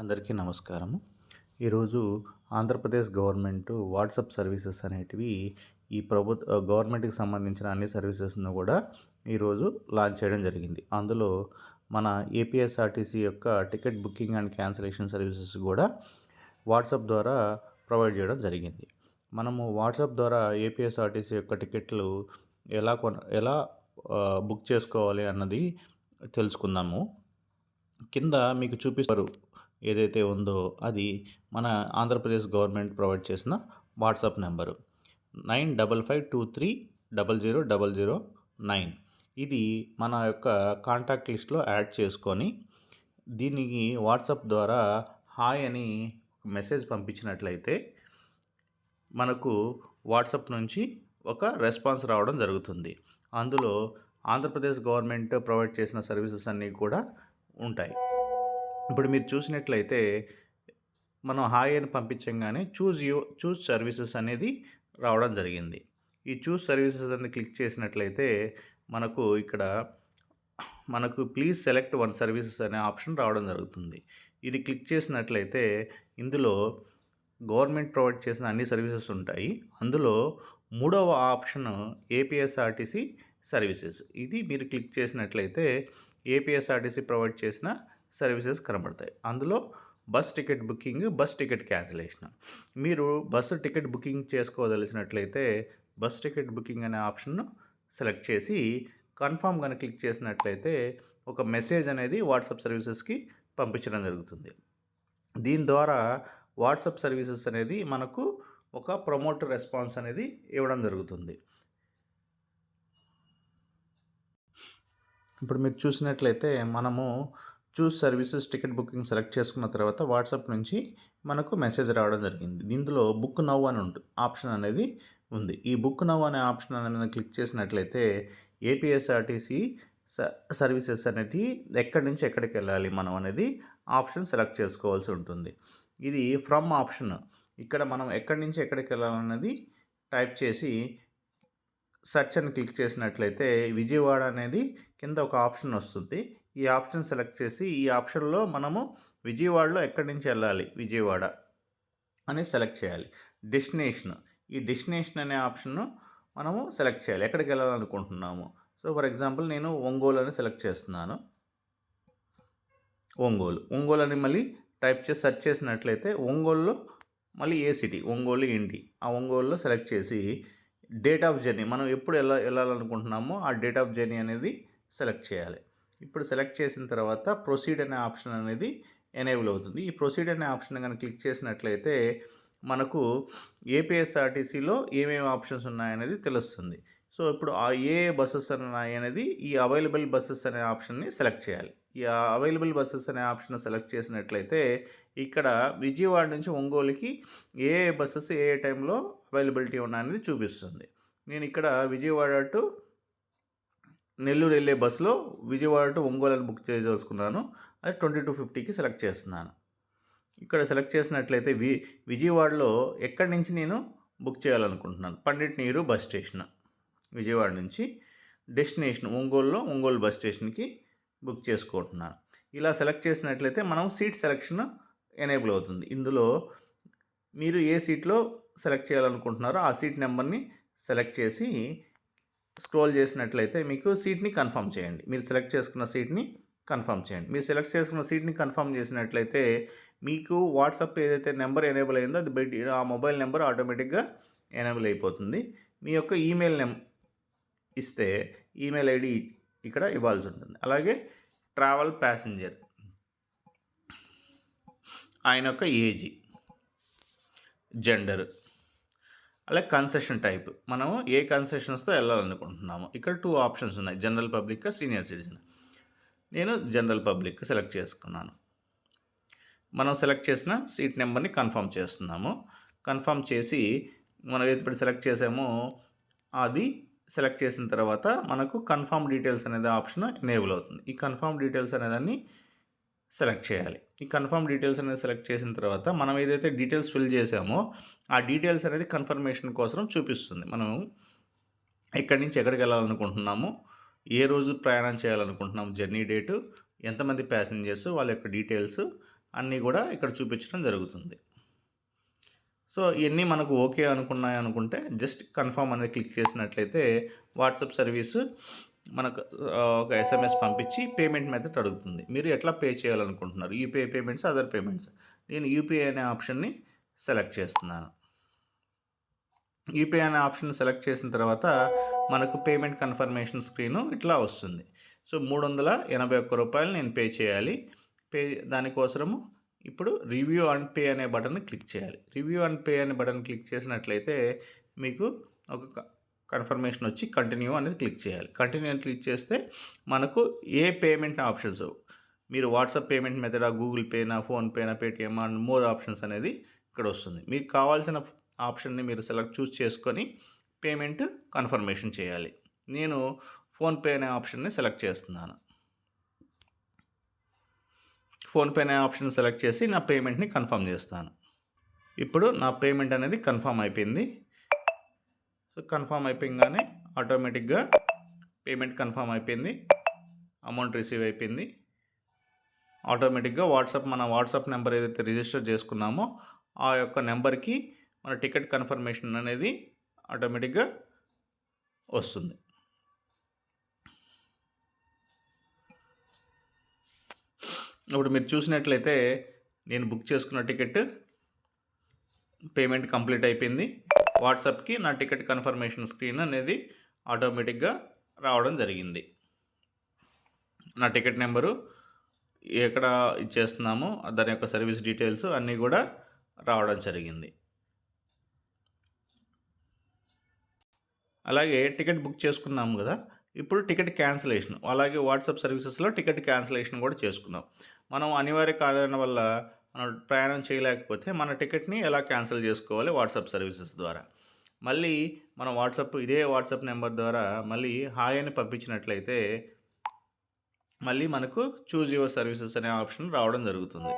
అందరికీ నమస్కారము. ఈరోజు ఆంధ్రప్రదేశ్ గవర్నమెంట్ వాట్సాప్ సర్వీసెస్ అనేటివి గవర్నమెంట్‌కి సంబంధించిన అన్ని సర్వీసెస్‌ను కూడా ఈరోజు లాంచ్ చేయడం జరిగింది. అందులో మన ఏపీఎస్ఆర్టీసీ యొక్క ticket booking and cancellation services కూడా వాట్సాప్ ద్వారా ప్రొవైడ్ చేయడం జరిగింది. మనము వాట్సాప్ ద్వారా ఏపీఎస్ఆర్టీసీ యొక్క టికెట్లు ఎలా బుక్ చేసుకోవాలి అన్నది తెలుసుకుందాము. కింద మీకు చూపిస్తారు ఏదైతే ఉందో అది మన ఆంధ్రప్రదేశ్ గవర్నమెంట్ ప్రొవైడ్ చేసిన వాట్సాప్ నెంబరు 9553000009. ఇది మన యొక్క కాంటాక్ట్ లిస్ట్లో యాడ్ చేసుకొని దీనికి వాట్సాప్ ద్వారా హాయ్ అని మెసేజ్ పంపించినట్లయితే మనకు వాట్సాప్ నుంచి ఒక రెస్పాన్స్ రావడం జరుగుతుంది. అందులో ఆంధ్రప్రదేశ్ గవర్నమెంట్ ప్రొవైడ్ చేసిన సర్వీసెస్ అన్నీ కూడా ఉంటాయి. ఇప్పుడు మీరు చూసినట్లయితే మనం హాయ్ అని పంపించంగానే చూజ్ సర్వీసెస్ అనేది రావడం జరిగింది. ఈ చూజ్ సర్వీసెస్ అని క్లిక్ చేసినట్లయితే మనకు ప్లీజ్ సెలెక్ట్ వన్ సర్వీసెస్ అనే ఆప్షన్ రావడం జరుగుతుంది. ఇది క్లిక్ చేసినట్లయితే ఇందులో గవర్నమెంట్ ప్రొవైడ్ చేసిన అన్ని సర్వీసెస్ ఉంటాయి. అందులో మూడవ ఆప్షన్ ఏపీఎస్ఆర్టీసీ సర్వీసెస్. ఇది మీరు క్లిక్ చేసినట్లయితే ఏపీఎస్ఆర్టీసీ ప్రొవైడ్ చేసిన సర్వీసెస్ కనబడతాయి. అందులో bus ticket booking, bus ticket cancellation. మీరు బస్సు టికెట్ బుకింగ్ చేసుకోదలిసినట్లయితే బస్ టికెట్ బుకింగ్ అనే ఆప్షన్ను సెలెక్ట్ చేసి కన్ఫర్మ్ కానీ క్లిక్ చేసినట్లయితే ఒక మెసేజ్ అనేది వాట్సాప్ సర్వీసెస్కి పంపించడం జరుగుతుంది. దీని ద్వారా వాట్సాప్ సర్వీసెస్ అనేది మనకు ఒక ప్రమోటర్ రెస్పాన్స్ అనేది ఇవ్వడం జరుగుతుంది. ఇప్పుడు మీరు చూసినట్లయితే మనము చూస్ సర్వీసెస్ టికెట్ బుకింగ్ సెలెక్ట్ చేసుకున్న తర్వాత వాట్సాప్ నుంచి మనకు మెసేజ్ రావడం జరిగింది. దీంట్లో బుక్ నౌ అని ఆప్షన్ అనేది ఉంది. ఈ బుక్ నౌ అనే ఆప్షన్ అనేది క్లిక్ చేసినట్లయితే ఏపీఎస్ఆర్టీసీ సర్వీసెస్ అనేవి ఎక్కడి నుంచి ఎక్కడికి వెళ్ళాలి మనం అనేది ఆప్షన్ సెలెక్ట్ చేసుకోవాల్సి ఉంటుంది. ఇది ఫ్రమ్ ఆప్షన్. ఇక్కడ మనం ఎక్కడి నుంచి ఎక్కడికి వెళ్ళాలన్నది టైప్ చేసి సెర్చ్ అని క్లిక్ చేసినట్లయితే విజయవాడ అనేది కింద ఒక ఆప్షన్ వస్తుంది. ఈ ఆప్షన్ సెలెక్ట్ చేసి ఈ ఆప్షన్లో మనము విజయవాడలో ఎక్కడి నుంచి వెళ్ళాలి విజయవాడ అని సెలెక్ట్ చేయాలి. ఈ డెస్టినేషన్ అనే ఆప్షన్ను మనము సెలెక్ట్ చేయాలి. ఎక్కడికి వెళ్ళాలనుకుంటున్నాము. సో ఫర్ ఎగ్జాంపుల్ నేను ఒంగోలు అని సెలెక్ట్ చేస్తున్నాను. ఒంగోలు అని మళ్ళీ టైప్ చేసి సెర్చ్ చేసినట్లయితే ఒంగోలులో మళ్ళీ ఏ సిటీ, ఒంగోలు ఏంటి, ఆ ఒంగోలులో సెలెక్ట్ చేసి డేట్ ఆఫ్ జర్నీ మనం ఎప్పుడు వెళ్ళాలనుకుంటున్నామో ఆ డేట్ ఆఫ్ జర్నీ అనేది సెలెక్ట్ చేయాలి. ఇప్పుడు సెలెక్ట్ చేసిన తర్వాత ప్రొసీడ్ అనే ఆప్షన్ అనేది ఎనేబుల్ అవుతుంది. ఈ ప్రొసీడ్ అనే ఆప్షన్ కనుక క్లిక్ చేసినట్లయితే మనకు ఏపీఎస్ఆర్టీసీలో ఏమేమి ఆప్షన్స్ ఉన్నాయనేది తెలుస్తుంది. సో ఇప్పుడు ఆ ఏ బస్సెస్ ఉన్నాయి అనేది ఈ అవైలబుల్ బస్సెస్ అనే ఆప్షన్ని సెలెక్ట్ చేయాలి. ఈ అవైలబుల్ బస్సెస్ అనే ఆప్షన్ సెలెక్ట్ చేసినట్లయితే ఇక్కడ విజయవాడ నుంచి ఒంగోలుకి ఏ బస్సెస్ ఏ టైంలో అవైలబిలిటీ ఉన్నాయనేది చూపిస్తుంది. నేను ఇక్కడ విజయవాడ టు నెల్లూరు వెళ్ళే బస్సులో విజయవాడ టు ఒంగోలు అని బుక్ చేయదలుచుకున్నాను. అది 22:50కి సెలెక్ట్ చేస్తున్నాను. ఇక్కడ సెలెక్ట్ చేసినట్లయితే విజయవాడలో ఎక్కడి నుంచి నేను బుక్ చేయాలనుకుంటున్నాను. పండిట్ నెహ్రూ బస్ స్టేషన్ విజయవాడ నుంచి డెస్టినేషన్ ఒంగోలు బస్ స్టేషన్కి బుక్ చేసుకుంటున్నాను. ఇలా సెలెక్ట్ చేసినట్లయితే మనం సీట్ సెలెక్షన్ ఎనేబుల్ అవుతుంది. ఇందులో మీరు ఏ సీట్లో సెలెక్ట్ చేయాలనుకుంటున్నారో ఆ సీట్ నెంబర్ని సెలెక్ట్ చేసి స్క్రోల్ చేసినట్లయితే మీకు సీట్ని కన్ఫర్మ్ చేయండి. మీరు సెలెక్ట్ చేసుకున్న సీట్ని కన్ఫర్మ్ చేయండి. మీరు సెలెక్ట్ చేసుకున్న సీట్ని కన్ఫర్మ్ చేసినట్లయితే మీకు వాట్సాప్ ఏదైతే నెంబర్ ఎనేబుల్ అయిందో అది ఆ మొబైల్ నెంబర్ ఆటోమేటిక్గా ఎనేబుల్ అయిపోతుంది. మీ యొక్క ఈమెయిల్ ఇస్తే ఈమెయిల్ ఐడి ఇక్కడ ఇవ్వాల్సి ఉంటుంది. అలాగే ట్రావెల్ ప్యాసింజర్ ఆయన యొక్క ఏజ్, జెండర్, అలాగే కన్సెషన్ టైప్ మనం ఏ కన్సెషన్స్తో వెళ్ళాలనుకుంటున్నాము. ఇక్కడ 2 ఆప్షన్స్ ఉన్నాయి, జనరల్ పబ్లిక్, సీనియర్ సిటిజన్. నేను జనరల్ పబ్లిక్ సెలెక్ట్ చేసుకున్నాను. మనం సెలెక్ట్ చేసిన సీట్ నెంబర్ని కన్ఫర్మ్ చేస్తున్నాము. కన్ఫర్మ్ చేసి మనం ఏది సెలెక్ట్ చేసామో అది సెలెక్ట్ చేసిన తర్వాత మనకు కన్ఫర్మ్ డీటెయిల్స్ అనేది ఆప్షన్ ఎనేబుల్ అవుతుంది. ఈ కన్ఫర్మ్ డీటెయిల్స్ అనేదాన్ని సెలెక్ట్ చేయాలి. ఈ కన్ఫర్మ్ డీటెయిల్స్ అనేది సెలెక్ట్ చేసిన తర్వాత మనం ఏదైతే డీటెయిల్స్ ఫిల్ చేసామో ఆ డీటెయిల్స్ అనేది కన్ఫర్మేషన్ కోసం చూపిస్తుంది. మనం ఎక్కడి నుంచి ఎక్కడికి వెళ్ళాలనుకుంటున్నాము, ఏ రోజు ప్రయాణం చేయాలనుకుంటున్నాము, జర్నీ డేటు, ఎంతమంది ప్యాసింజర్స్, వాళ్ళ యొక్క డీటెయిల్స్, అన్నీ కూడా ఇక్కడ చూపించడం జరుగుతుంది. సో ఇవన్నీ మనకు ఓకే అనుకుంటే జస్ట్ కన్ఫర్మ్ అనేది క్లిక్ చేసినట్లయితే వాట్సాప్ సర్వీసు మనకు ఒక ఎస్ఎంఎస్ పంపించి పేమెంట్ మెథడ్ అడుగుతుంది. మీరు ఎట్లా పే చేయాలనుకుంటున్నారు, యూపీఐ పేమెంట్స్, అదర్ పేమెంట్స్. నేను యూపీఐ అనే ఆప్షన్ని సెలెక్ట్ చేస్తున్నాను. యూపీఐ అనే ఆప్షన్ సెలెక్ట్ చేసిన తర్వాత మనకు పేమెంట్ కన్ఫర్మేషన్ స్క్రీను ఇట్లా వస్తుంది. సో ₹381 నేను పే చేయాలి. దానికోసము ఇప్పుడు రివ్యూ అండ్ పే అనే బటన్ని క్లిక్ చేయాలి. రివ్యూ అండ్ పే అనే బటన్ క్లిక్ చేసినట్లయితే మీకు ఒక కన్ఫర్మేషన్ వచ్చి కంటిన్యూ అనేది క్లిక్ చేయాలి. కంటిన్యూ అని క్లిక్ చేస్తే మనకు ఏ పేమెంట్ ఆప్షన్స్, మీరు వాట్సాప్ పేమెంట్ మెథడా, గూగుల్ పేనా, ఫోన్పేనా, పేటిఎం అండ్ మోర్ ఆప్షన్స్ అనేది ఇక్కడ వస్తుంది. మీకు కావాల్సిన ఆప్షన్ని మీరు చూస్ చేసుకొని పేమెంట్ కన్ఫర్మేషన్ చేయాలి. నేను ఫోన్పే అనే ఆప్షన్ని సెలెక్ట్ చేస్తున్నాను. ఫోన్పే అనే ఆప్షన్ సెలెక్ట్ చేసి నా పేమెంట్ని కన్ఫర్మ్ చేస్తాను. ఇప్పుడు నా పేమెంట్ అనేది కన్ఫర్మ్ అయిపోయింది. సో కన్ఫర్మ్ అయిపోయింగానే ఆటోమేటిక్గా పేమెంట్ కన్ఫర్మ్ అయిపోయింది, అమౌంట్ రిసీవ్ అయిపోయింది. ఆటోమేటిక్గా మన వాట్సాప్ నెంబర్ ఏదైతే రిజిస్టర్ చేసుకున్నామో ఆ యొక్క నెంబర్కి మన టికెట్ కన్ఫర్మేషన్ అనేది ఆటోమేటిక్గా వస్తుంది. ఇప్పుడు మీరు చూసినట్లయితే నేను బుక్ చేసుకున్న టికెట్ పేమెంట్ కంప్లీట్ అయిపోయింది. వాట్సాప్కి నా టికెట్ కన్ఫర్మేషన్ స్క్రీన్ అనేది ఆటోమేటిక్గా రావడం జరిగింది. నా టికెట్ నెంబరు ఎక్కడ ఇచ్చేస్తున్నామో దాని యొక్క సర్వీస్ డీటెయిల్స్ అన్నీ కూడా రావడం జరిగింది. అలాగే టికెట్ బుక్ చేసుకున్నాము కదా, ఇప్పుడు టికెట్ క్యాన్సిలేషన్, అలాగే వాట్సాప్ సర్వీసెస్లో టికెట్ క్యాన్సిలేషన్ కూడా చేసుకున్నాం. మనం అనివార్య కారణాల వల్ల మనం ప్రయాణం చేయలేకపోతే మన టికెట్ని ఎలా క్యాన్సిల్ చేసుకోవాలి వాట్సాప్ సర్వీసెస్ ద్వారా. మళ్ళీ మనం ఇదే వాట్సాప్ నెంబర్ ద్వారా మళ్ళీ హాయ్ అని పంపించినట్లయితే మళ్ళీ మనకు చూజ్ యువర్ సర్వీసెస్ అనే ఆప్షన్ రావడం జరుగుతుంది.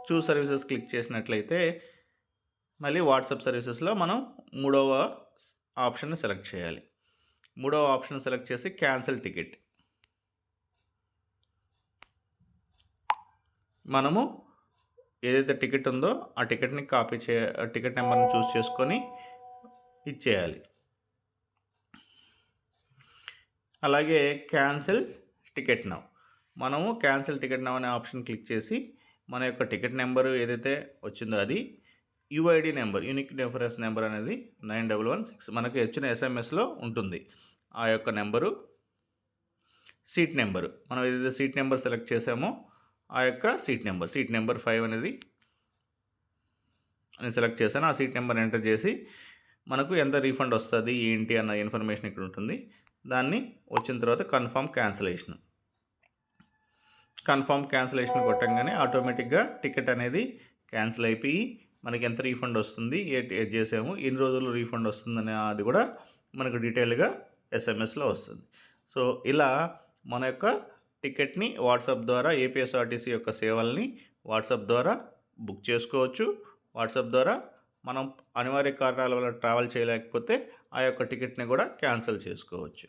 చూజ్ సర్వీసెస్ క్లిక్ చేసినట్లయితే మళ్ళీ వాట్సాప్ సర్వీసెస్లో మనం మూడవ ఆప్షన్ని సెలెక్ట్ చేయాలి. మూడవ ఆప్షన్ సెలెక్ట్ చేసి క్యాన్సిల్ టికెట్. మనము ఏదైతే టికెట్ ఉందో ఆ టికెట్ని టికెట్ నెంబర్ని చూస్ చేసుకొని ఇచ్చేయాలి. అలాగే క్యాన్సిల్ టికెట్ నౌ, మనము క్యాన్సిల్ టికెట్ నౌ అనే ఆప్షన్ క్లిక్ చేసి మన యొక్క టికెట్ నెంబరు ఏదైతే వచ్చిందో అది UID number, unique difference number అనేది 9116 మనకి వచ్చిన ఎస్ఎంఎస్లో ఉంటుంది. ఆ యొక్క నెంబరు, సీట్ నెంబరు, మనం ఏదైతే సీట్ నెంబర్ సెలెక్ట్ చేసామో ఆ యొక్క సీట్ నెంబర్ 5 అనేది నేను సెలెక్ట్ చేశాను. ఆ సీట్ నెంబర్ ఎంటర్ చేసి మనకు ఎంత రీఫండ్ వస్తుంది ఏంటి అన్న ఇన్ఫర్మేషన్ ఇక్కడ ఉంటుంది. దాన్ని వచ్చిన తర్వాత కన్ఫర్మ్ క్యాన్సిలేషన్ కొట్టంగానే ఆటోమేటిక్గా టికెట్ అనేది క్యాన్సిల్ అయిపోయి మనకి ఎంత రీఫండ్ వస్తుంది, ఏ చేసాము, ఎన్ని రోజుల్లో రీఫండ్ వస్తుందనే అది కూడా మనకు డీటెయిల్గా ఎస్ఎంఎస్లో వస్తుంది. సో ఇలా మన యొక్క టికెట్ని వాట్సాప్ ద్వారా ఏపీఎస్ఆర్టీసీ యొక్క సేవల్ని వాట్సాప్ ద్వారా బుక్ చేసుకోవచ్చు. వాట్సాప్ ద్వారా మనం అనివార్య కారణాల వల్ల ట్రావెల్ చేయలేకపోతే ఆ యొక్క టికెట్ని కూడా క్యాన్సిల్ చేసుకోవచ్చు.